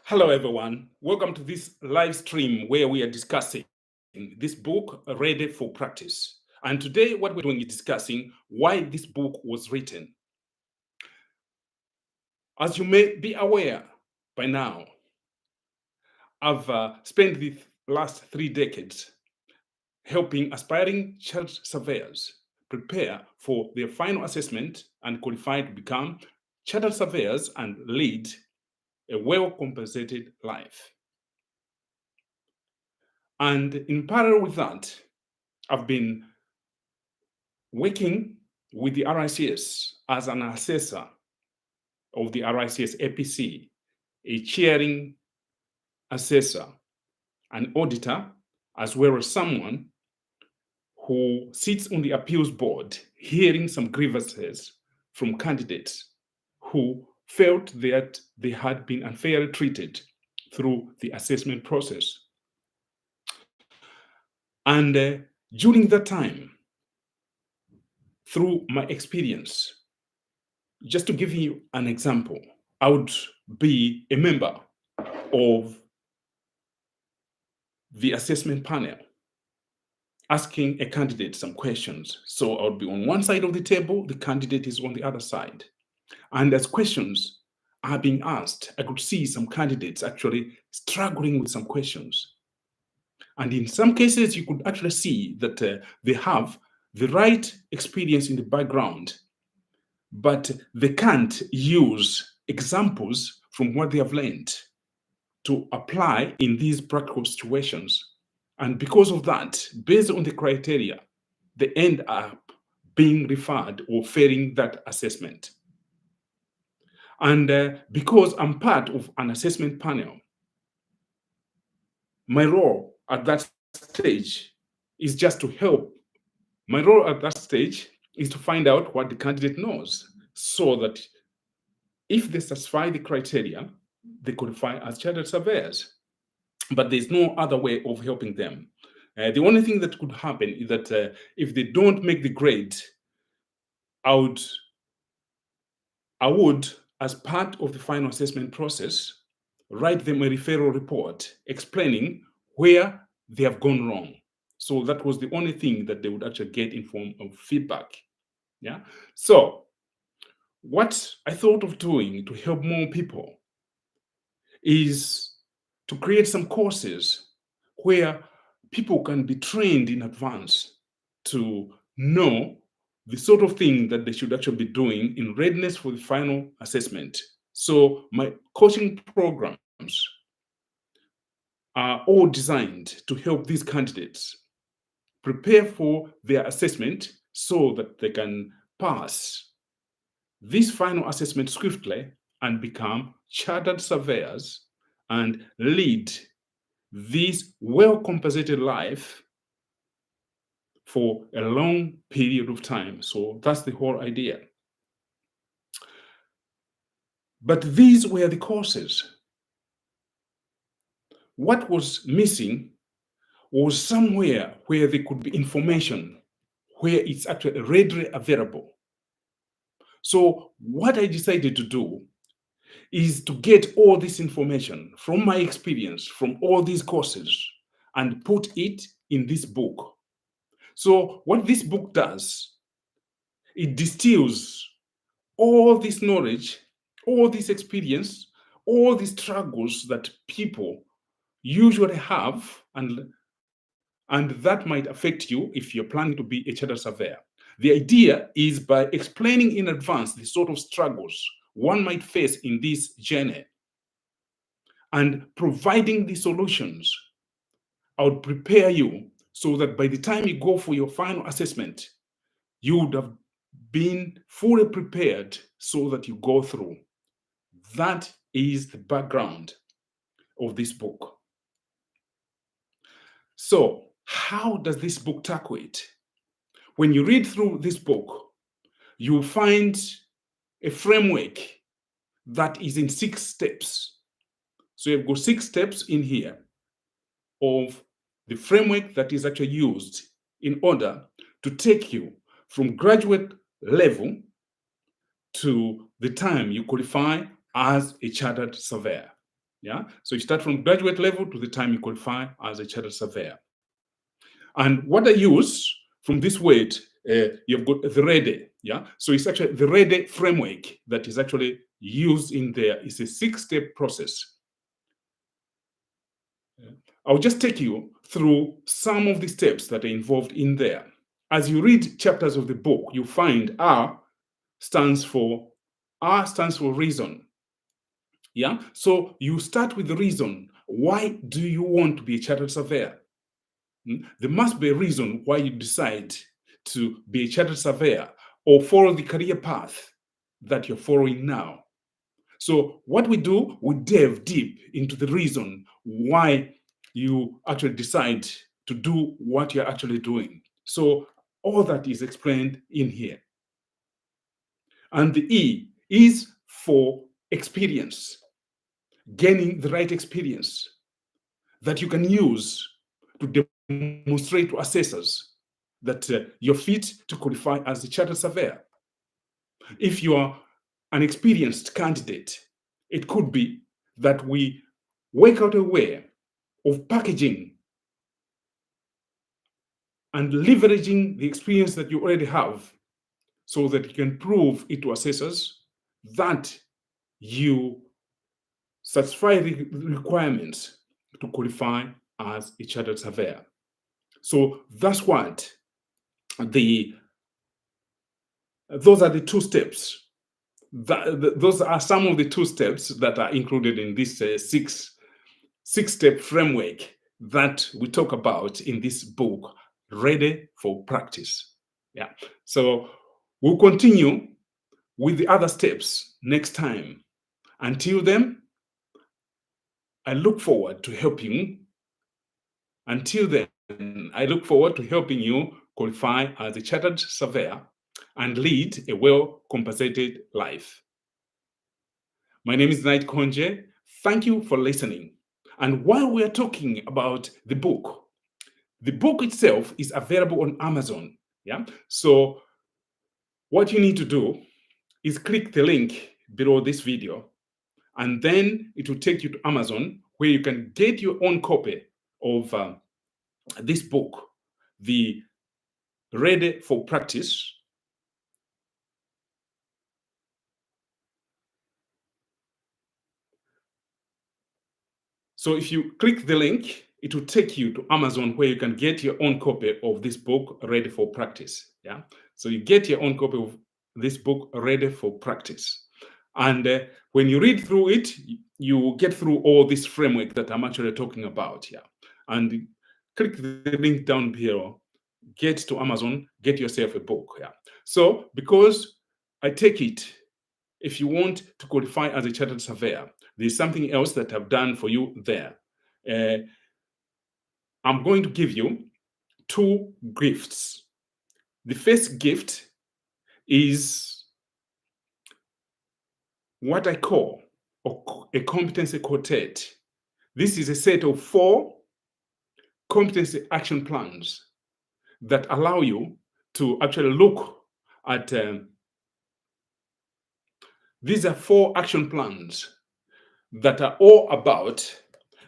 Hello, everyone. Welcome to this live stream where we are discussing this book, Ready for Practice. And today, what we're doing is discussing why this book was written. As you may be aware by now, I've spent the last 3 decades helping aspiring child surveyors prepare for their final assessment and qualify to become child surveyors and lead a well-compensated life. And in parallel with that, I've been working with the RICS as an assessor of the RICS APC, a chairing assessor, an auditor, as well as someone who sits on the appeals board, hearing some grievances from candidates who felt that they had been unfairly treated through the assessment process. And during that time, through my experience, just to give you an example, I would be a member of the assessment panel asking a candidate some questions. So I would be on one side of the table, the candidate is on the other side. And as questions are being asked, I could see some candidates actually struggling with some questions. And in some cases, you could actually see that they have the right experience in the background, but they can't use examples from what they have learned to apply in these practical situations. And because of that, based on the criteria, they end up being referred or failing that assessment. And because I'm part of an assessment panel, my role at that stage is just to help. My role at that stage is to find out what the candidate knows so that if they satisfy the criteria, they qualify as chartered surveyors. But there's no other way of helping them. The only thing that could happen is that if they don't make the grade, I would, as part of the final assessment process, write them a referral report explaining where they have gone wrong. So that was the only thing that they would actually get in form of feedback. Yeah. So what I thought of doing to help more people is to create some courses where people can be trained in advance to know the sort of thing that they should actually be doing in readiness for the final assessment. So my coaching programs are all designed to help these candidates prepare for their assessment so that they can pass this final assessment swiftly and become chartered surveyors and lead this well-compensated life for a long period of time. So that's the whole idea. But these were the courses. What was missing was somewhere where there could be information, where it's actually readily available. So what I decided to do is to get all this information from my experience, from all these courses, and put it in this book. So what this book does, it distills all this knowledge, all this experience, all these struggles that people usually have, and that might affect you if you're planning to be a chartered surveyor. The idea is by explaining in advance the sort of struggles one might face in this journey and providing the solutions, I would prepare you so that by the time you go for your final assessment, you would have been fully prepared so that you go through. That is the background of this book. So, how does this book tackle it? When you read through this book, you'll find a framework that is in 6 steps. So you've got 6 steps in here of the framework that is actually used in order to take you from graduate level to the time you qualify as a chartered surveyor. Yeah, so you start from graduate level to the time you qualify as a chartered surveyor. And what I use from this word, you've got the REDE. Yeah, so it's actually the REDE framework that is actually used in there. It's a 6-step process. I'll just take you through some of the steps that are involved in there. As you read chapters of the book, you find stands for reason. Yeah, so you start with the reason. Why do you want to be a chartered surveyor? There must be a reason why you decide to be a chartered surveyor or follow the career path that you're following now. So what we do, we delve deep into the reason why you actually decide to do what you're actually doing. So all that is explained in here. And the E is for experience, gaining the right experience that you can use to demonstrate to assessors that you're fit to qualify as a chartered surveyor. If you are an experienced candidate, it could be that we work out a way of packaging and leveraging the experience that you already have so that you can prove it to assessors that you satisfy the requirements to qualify as a chartered surveyor. So that's what those are the 2 steps. Those are some of the 2 steps that are included in this 6-step framework that we talk about in this book, Ready for Practice. Yeah. So we'll continue with the other steps next time. Until then, I look forward to helping. Until then, I look forward to helping you qualify as a chartered surveyor and lead a well-compensated life. My name is Knight Konje. Thank you for listening. And while we are talking about the book itself is available on Amazon. Yeah. So what you need to do is click the link below this video, and then it will take you to Amazon where you can get your own copy of this book, the Ready for Practice. So if you click the link, it will take you to Amazon where you can get your own copy of this book, Ready for Practice. Yeah. So you get your own copy of this book, Ready for Practice. And when you read through it, you get through all this framework that I'm actually talking about. Yeah. And click the link down below, get to Amazon, get yourself a book. Yeah. So because I take it, if you want to qualify as a chartered surveyor, there's something else that I've done for you there. I'm going to give you 2 gifts. The first gift is what I call a competency quartet. This is a set of 4 competency action plans that allow you to actually look at these are 4 action plans that are all about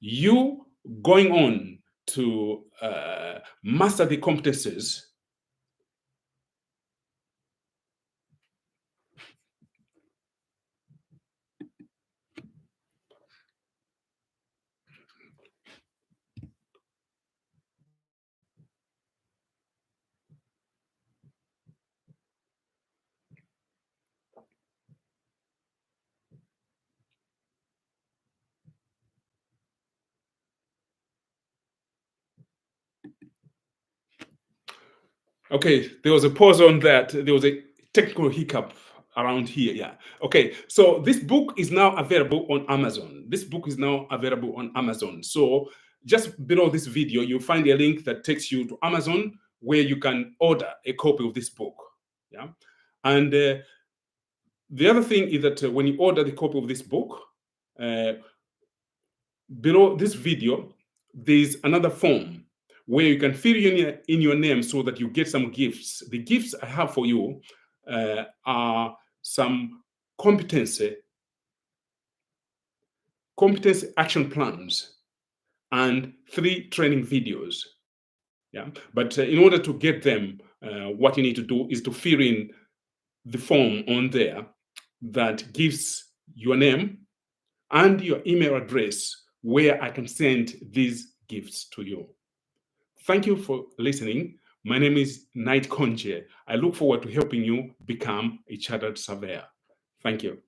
you going on to master the competencies Okay, there was a pause on that. There was a technical hiccup around here. Yeah. Okay, so this book is now available on Amazon. This book is now available on Amazon. So just below this video, you'll find a link that takes you to Amazon where you can order a copy of this book. Yeah. And the other thing is that when you order the copy of this book, below this video, there's another form where you can fill in your name so that you get some gifts. The gifts I have for you are some competency competency action plans, and 3 training videos. Yeah, but in order to get them, what you need to do is to fill in the form on there that gives your name and your email address where I can send these gifts to you. Thank you for listening. My name is Knight Konje. I look forward to helping you become a chartered surveyor. Thank you.